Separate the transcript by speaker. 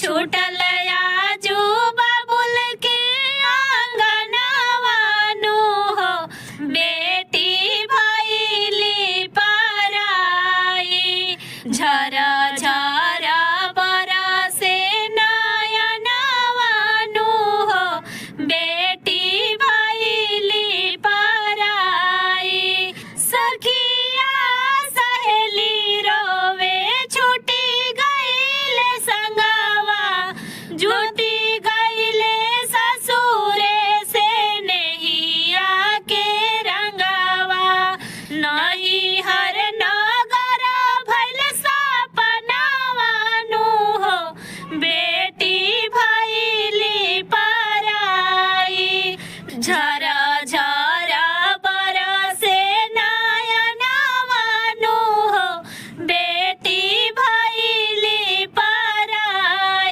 Speaker 1: छूटल आजू बाबुल के आंगनवानु हो बेटी भैली पराई झर झर बरसे नयनवानु हो बेटी भैली पराई सखिया सहेली रोवे छूटी गईल संगवा जुदा